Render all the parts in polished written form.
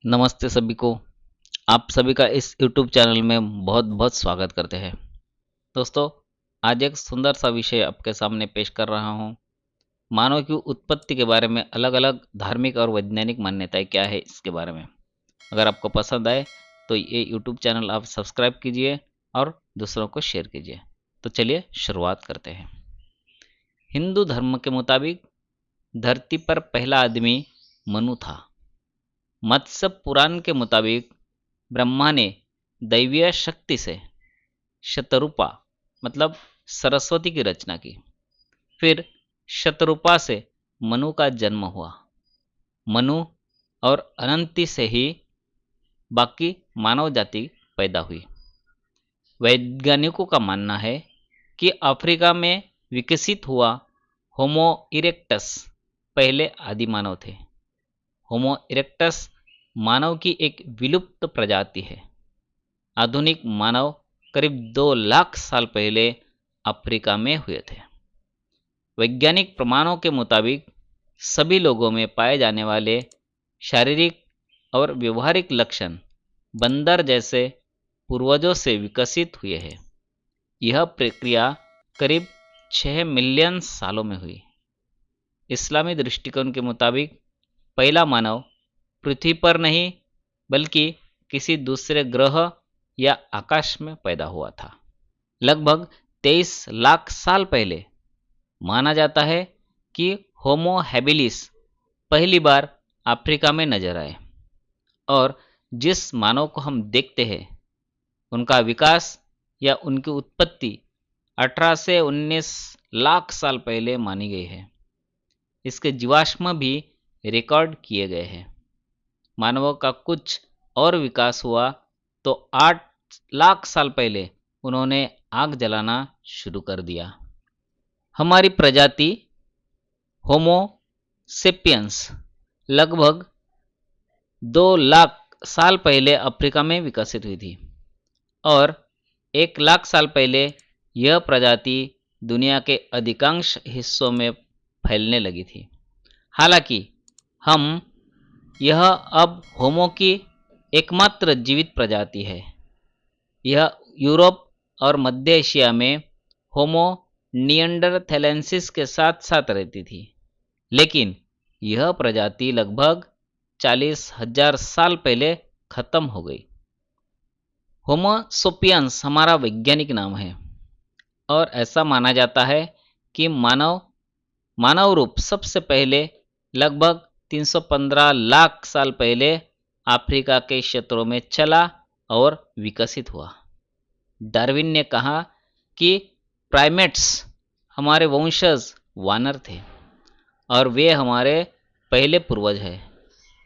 नमस्ते सभी को। आप सभी का इस YouTube चैनल में बहुत बहुत स्वागत करते हैं। दोस्तों, आज एक सुंदर सा विषय आपके सामने पेश कर रहा हूँ। मानव की उत्पत्ति के बारे में अलग अलग धार्मिक और वैज्ञानिक मान्यताएं क्या है इसके बारे में। अगर आपको पसंद आए तो ये YouTube चैनल आप सब्सक्राइब कीजिए और दूसरों को शेयर कीजिए। तो चलिए शुरुआत करते हैं। हिंदू धर्म के मुताबिक धरती पर पहला आदमी मनु था। मत्स्य पुराण के मुताबिक ब्रह्मा ने दैवीय शक्ति से शतरूपा मतलब सरस्वती की रचना की। फिर शतरूपा से मनु का जन्म हुआ। मनु और अनंती से ही बाकी मानव जाति पैदा हुई। वैज्ञानिकों का मानना है कि अफ्रीका में विकसित हुआ होमो इरेक्टस पहले आदि मानव थे। होमो इरेक्टस मानव की एक विलुप्त प्रजाति है। आधुनिक मानव करीब 2 लाख साल पहले अफ्रीका में हुए थे। वैज्ञानिक प्रमाणों के मुताबिक सभी लोगों में पाए जाने वाले शारीरिक और व्यवहारिक लक्षण बंदर जैसे पूर्वजों से विकसित हुए हैं। यह प्रक्रिया करीब 6 मिलियन सालों में हुई। इस्लामी दृष्टिकोण के मुताबिक पहला मानव पृथ्वी पर नहीं बल्कि किसी दूसरे ग्रह या आकाश में पैदा हुआ था। लगभग 23 लाख साल पहले माना जाता है कि होमो हैबिलिस पहली बार अफ्रीका में नजर आए और जिस मानव को हम देखते हैं उनका विकास या उनकी उत्पत्ति 18 से 19 लाख साल पहले मानी गई है। इसके जीवाश्म भी रिकॉर्ड किए गए हैं। मानवों का कुछ और विकास हुआ तो 8 लाख साल पहले उन्होंने आग जलाना शुरू कर दिया। हमारी प्रजाति होमो सेपियंस लगभग 2 लाख साल पहले अफ्रीका में विकसित हुई थी और 1 लाख साल पहले यह प्रजाति दुनिया के अधिकांश हिस्सों में फैलने लगी थी। हालांकि हम यह अब होमो की एकमात्र जीवित प्रजाति है। यह यूरोप और मध्य एशिया में होमो निएंडरथैलेंसिस के साथ साथ रहती थी, लेकिन यह प्रजाति लगभग 40,000 साल पहले खत्म हो गई। होमो सोपियंस हमारा वैज्ञानिक नाम है और ऐसा माना जाता है कि मानव रूप सबसे पहले लगभग 315 लाख साल पहले अफ्रीका के क्षेत्रों में चला और विकसित हुआ। डार्विन ने कहा कि प्राइमेट्स हमारे वंशज वानर थे और वे हमारे पहले पूर्वज हैं।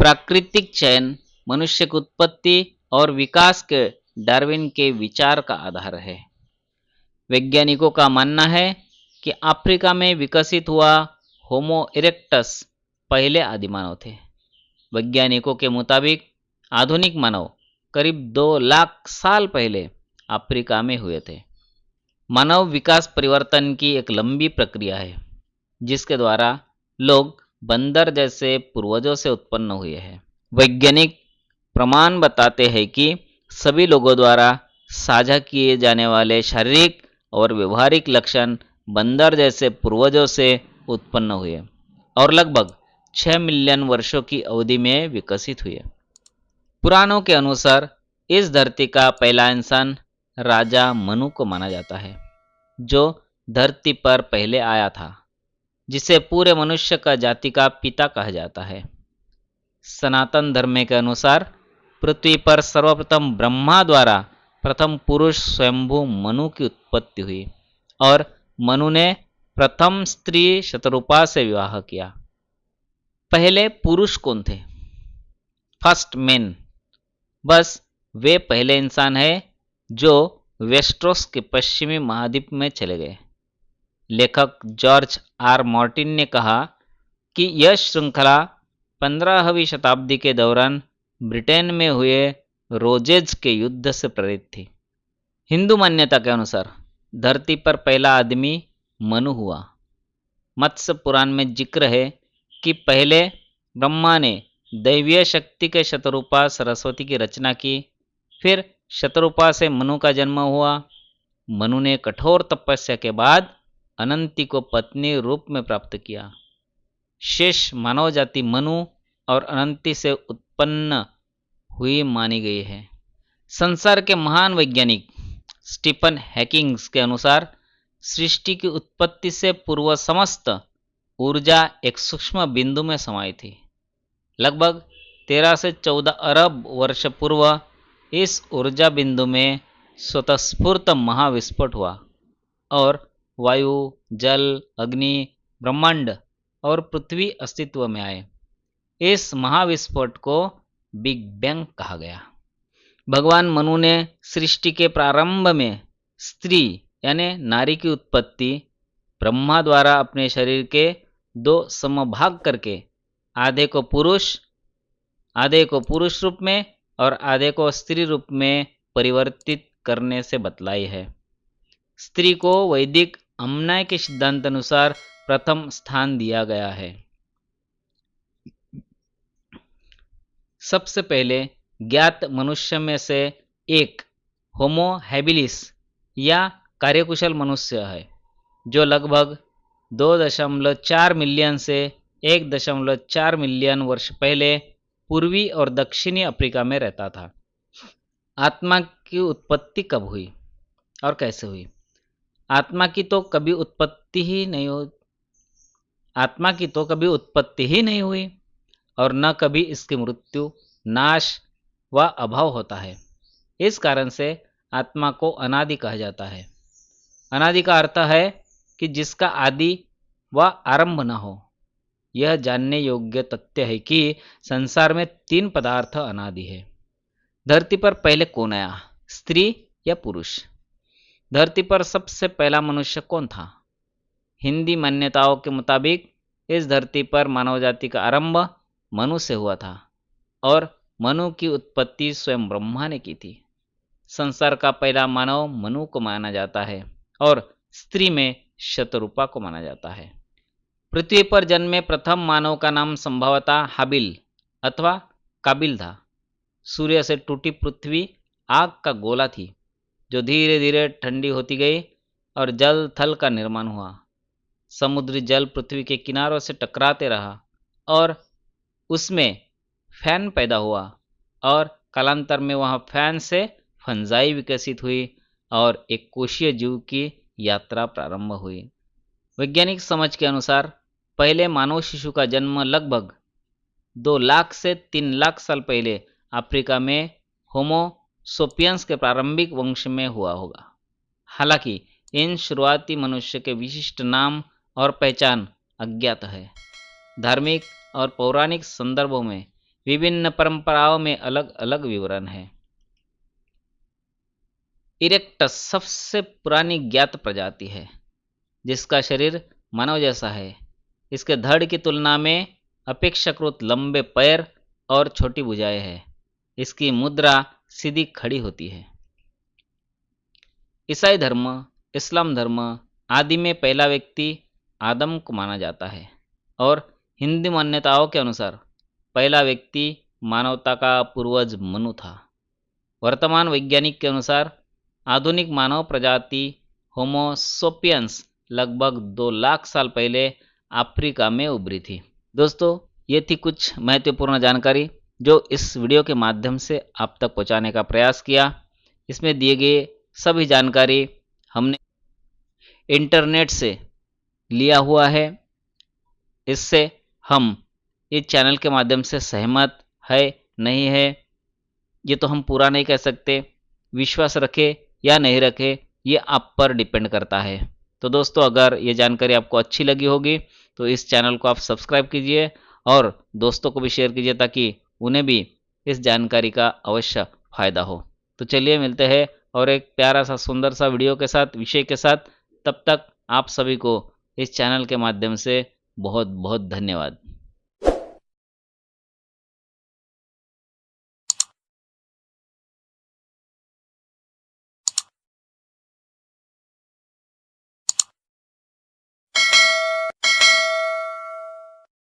प्राकृतिक चयन मनुष्य की उत्पत्ति और विकास के डार्विन के विचार का आधार है। वैज्ञानिकों का मानना है कि अफ्रीका में विकसित हुआ होमो इरेक्टस पहले आदिमानव थे। वैज्ञानिकों के मुताबिक आधुनिक मानव करीब 2 लाख साल पहले अफ्रीका में हुए थे। मानव विकास परिवर्तन की एक लंबी प्रक्रिया है जिसके द्वारा लोग बंदर जैसे पूर्वजों से उत्पन्न हुए हैं। वैज्ञानिक प्रमाण बताते हैं कि सभी लोगों द्वारा साझा किए जाने वाले शारीरिक और व्यवहारिक लक्षण बंदर जैसे पूर्वजों से उत्पन्न हुए और लगभग 6 मिलियन वर्षों की अवधि में विकसित हुए। पुराणों के अनुसार इस धरती का पहला इंसान राजा मनु को माना जाता है, जो धरती पर पहले आया था, जिसे पूरे मनुष्य का जाति का पिता कहा जाता है। सनातन धर्म के अनुसार पृथ्वी पर सर्वप्रथम ब्रह्मा द्वारा प्रथम पुरुष स्वयंभू मनु की उत्पत्ति हुई और मनु ने प्रथम स्त्री शतरूपा से विवाह किया। पहले पुरुष कौन थे? First man. बस वे पहले इंसान हैं जो वेस्ट्रोस के पश्चिमी महाद्वीप में चले गए। लेखक जॉर्ज आर मार्टिन ने कहा कि यह श्रृंखला 15वीं शताब्दी के दौरान ब्रिटेन में हुए रोजेज के युद्ध से प्रेरित थी। हिंदू मान्यता के अनुसार धरती पर पहला आदमी मनु हुआ। मत्स्य पुराण में जिक्र है कि पहले ब्रह्मा ने दैवीय शक्ति के शतरूपा सरस्वती की रचना की। फिर शतरूपा से मनु का जन्म हुआ। मनु ने कठोर तपस्या के बाद अनंती को पत्नी रूप में प्राप्त किया। शेष मानव जाति मनु और अनंती से उत्पन्न हुई मानी गई है। संसार के महान वैज्ञानिक स्टीफन हॉकिंग के अनुसार सृष्टि की उत्पत्ति से पूर्व समस्त ऊर्जा एक सूक्ष्म बिंदु में समाई थी। लगभग 13 से 14 अरब वर्ष पूर्व इस ऊर्जा बिंदु में स्वतःस्फूर्त महाविस्फोट हुआ और वायु, जल, अग्नि, ब्रह्मांड और पृथ्वी अस्तित्व में आए। इस महाविस्फोट को बिग बैंग कहा गया। भगवान मनु ने सृष्टि के प्रारंभ में स्त्री यानी नारी की उत्पत्ति ब्रह्मा द्वारा अपने शरीर के 2 समभाग करके आधे को पुरुष रूप में और आधे को स्त्री रूप में परिवर्तित करने से बतलाई है। स्त्री को वैदिक अमनाय के सिद्धांत अनुसार प्रथम स्थान दिया गया है। सबसे पहले ज्ञात मनुष्य में से एक होमो हैबिलिस या कार्यकुशल मनुष्य है, जो लगभग 2.4 मिलियन से 1.4 मिलियन वर्ष पहले पूर्वी और दक्षिणी अफ्रीका में रहता था। आत्मा की उत्पत्ति कब हुई और कैसे हुई? आत्मा की तो कभी उत्पत्ति ही नहीं हुई और न कभी इसकी मृत्यु, नाश व अभाव होता है। इस कारण से आत्मा को अनादि कहा जाता है। अनादि का अर्थ है कि जिसका आदि व आरंभ न हो। यह जानने योग्य तथ्य है कि संसार में 3 पदार्थ अनादि है। धरती पर पहले कौन आया, स्त्री या पुरुष? धरती पर सबसे पहला मनुष्य कौन था? हिंदी मान्यताओं के मुताबिक इस धरती पर मानव जाति का आरंभ मनु से हुआ था और मनु की उत्पत्ति स्वयं ब्रह्मा ने की थी। संसार का पहला मानव मनु को माना जाता है और स्त्री में शतरूपा को माना जाता है। पृथ्वी पर जन्मे प्रथम मानव का नाम संभवतः हाबिल अथवा काबिल था। सूर्य से टूटी पृथ्वी आग का गोला थी, जो धीरे धीरे ठंडी होती गई और जल थल का निर्माण हुआ। समुद्री जल पृथ्वी के किनारों से टकराते रहा और उसमें फैन पैदा हुआ और कालांतर में वहाँ फैन से फंजाई विकसित हुई और एक कोशीय जीव की यात्रा प्रारंभ हुई। वैज्ञानिक समझ के अनुसार पहले मानव शिशु का जन्म लगभग 2 लाख से 3 लाख साल पहले अफ्रीका में होमो सोपियंस के प्रारंभिक वंश में हुआ होगा। हालांकि इन शुरुआती मनुष्य के विशिष्ट नाम और पहचान अज्ञात है। धार्मिक और पौराणिक संदर्भों में विभिन्न परंपराओं में अलग अलग विवरण है। इरेक्टस सबसे पुरानी ज्ञात प्रजाति है, जिसका शरीर मानव जैसा है। इसके धड़ की तुलना में अपेक्षाकृत लंबे पैर और छोटी भुजाएं हैं। इसकी मुद्रा सीधी खड़ी होती है। ईसाई धर्म, इस्लाम धर्म आदि में पहला व्यक्ति आदम को माना जाता है और हिंदू मान्यताओं के अनुसार पहला व्यक्ति मानवता का पूर्वज मनु था। वर्तमान वैज्ञानिक के अनुसार आधुनिक मानव प्रजाति होमो सोपियंस लगभग 2 लाख साल पहले अफ्रीका में उभरी थी। दोस्तों, ये थी कुछ महत्वपूर्ण जानकारी जो इस वीडियो के माध्यम से आप तक पहुंचाने का प्रयास किया। इसमें दिए गए सभी जानकारी हमने इंटरनेट से लिया हुआ है। इससे हम इस चैनल के माध्यम से सहमत है नहीं है ये तो हम पूरा नहीं कह सकते। विश्वास रखे या नहीं रखे ये आप पर डिपेंड करता है। तो दोस्तों, अगर ये जानकारी आपको अच्छी लगी होगी तो इस चैनल को आप सब्सक्राइब कीजिए और दोस्तों को भी शेयर कीजिए ताकि उन्हें भी इस जानकारी का अवश्य फ़ायदा हो। तो चलिए मिलते हैं और एक प्यारा सा सुंदर सा वीडियो के साथ, विषय के साथ। तब तक आप सभी को इस चैनल के माध्यम से बहुत बहुत धन्यवाद।